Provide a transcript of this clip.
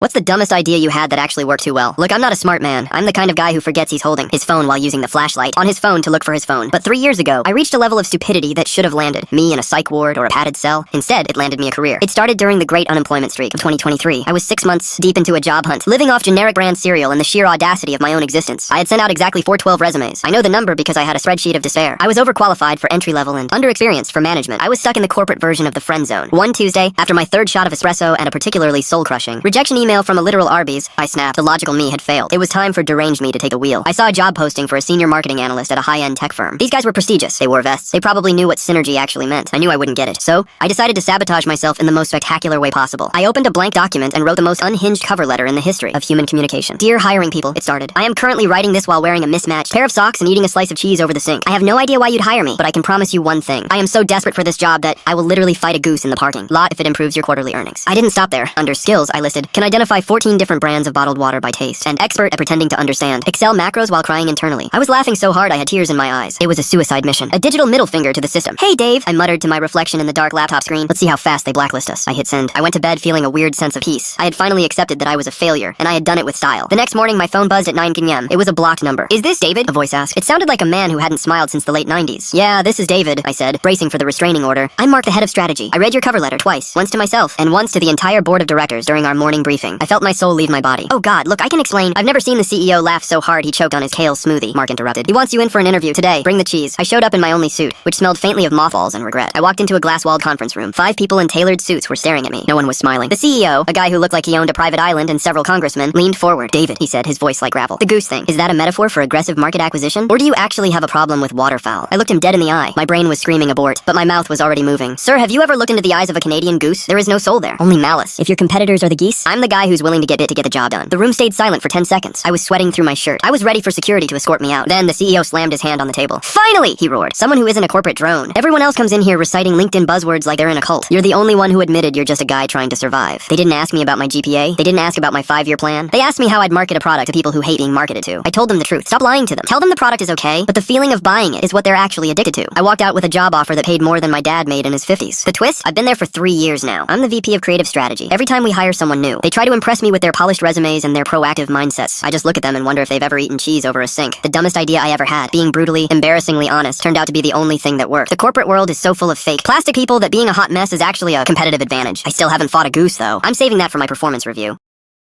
What's the dumbest idea you had that actually worked too well? Look, I'm not a smart man. I'm the kind of guy who forgets he's holding his phone while using the flashlight on his phone to look for his phone. But 3 years ago, I reached a level of stupidity that should have landed me in a psych ward or a padded cell. Instead, it landed me a career. It started during the great unemployment streak of 2023. I was 6 months deep into a job hunt, living off generic brand cereal and the sheer audacity of my own existence. I had sent out exactly 412 resumes. I know the number because I had a spreadsheet of despair. I was overqualified for entry level and underexperienced for management. I was stuck in the corporate version of the friend zone. One Tuesday, after my third shot of espresso and a particularly soul-crushing rejection email from a literal Arby's, I snapped. The logical me had failed. It was time for deranged me to take a wheel. I saw a job posting for a senior marketing analyst at a high-end tech firm. These guys were prestigious. They wore vests. They probably knew what synergy actually meant. I knew I wouldn't get it. So, I decided to sabotage myself in the most spectacular way possible. I opened a blank document and wrote the most unhinged cover letter in the history of human communication. Dear hiring people, it started. I am currently writing this while wearing a mismatched pair of socks and eating a slice of cheese over the sink. I have no idea why you'd hire me, but I can promise you one thing. I am so desperate for this job that I will literally fight a goose in the parking lot if it improves your quarterly earnings. I didn't stop there. Under skills, I listed, can identify 14 different brands of bottled water by taste, and expert at pretending to understand. Excel macros while crying internally. I was laughing so hard I had tears in my eyes. It was a suicide mission. A digital middle finger to the system. Hey Dave, I muttered to my reflection in the dark laptop screen. Let's see how fast they blacklist us. I hit send. I went to bed feeling a weird sense of peace. I had finally accepted that I was a failure, and I had done it with style. The next morning my phone buzzed at 9 p.m. It was a blocked number. Is this David? A voice asked. It sounded like a man who hadn't smiled since the late 90s. Yeah, this is David, I said, bracing for the restraining order. I'm Mark, the head of strategy. I read your cover letter twice. Once to myself, and once to the entire board of directors during our morning briefing. I felt my soul leave my body. Oh god, look, I can explain. I've never seen the CEO laugh so hard he choked on his kale smoothie, Mark interrupted. He wants you in for an interview today. Bring the cheese. I showed up in my only suit, which smelled faintly of mothballs and regret. I walked into a glass-walled conference room. 5 people in tailored suits were staring at me. No one was smiling. The CEO, a guy who looked like he owned a private island and several congressmen, leaned forward. David, he said, his voice like gravel. The goose thing. Is that a metaphor for aggressive market acquisition? Or do you actually have a problem with waterfowl? I looked him dead in the eye. My brain was screaming abort, but my mouth was already moving. Sir, have you ever looked into the eyes of a Canadian goose? There is no soul there. Only malice. If your competitors are the geese, I'm the guy who's willing to get bit to get the job done. The room stayed silent for 10 seconds. I was sweating through my shirt. I was ready for security to escort me out. Then the CEO slammed his hand on the table. Finally, he roared. Someone who isn't a corporate drone. Everyone else comes in here reciting LinkedIn buzzwords like they're in a cult. You're the only one who admitted you're just a guy trying to survive. They didn't ask me about my GPA. They didn't ask about my 5-year plan. They asked me how I'd market a product to people who hate being marketed to. I told them the truth. Stop lying to them. Tell them the product is okay, but the feeling of buying it is what they're actually addicted to. I walked out with a job offer that paid more than my dad made in his 50s. The twist? I've been there for 3 years now. I'm the VP of creative strategy. Every time we hire someone new, they try to impress me with their polished resumes and their proactive mindsets. I just look at them and wonder if they've ever eaten cheese over a sink. The dumbest idea I ever had, being brutally, embarrassingly honest, turned out to be the only thing that worked. The corporate world is so full of fake, plastic people that being a hot mess is actually a competitive advantage. I still haven't fought a goose though. I'm saving that for my performance review.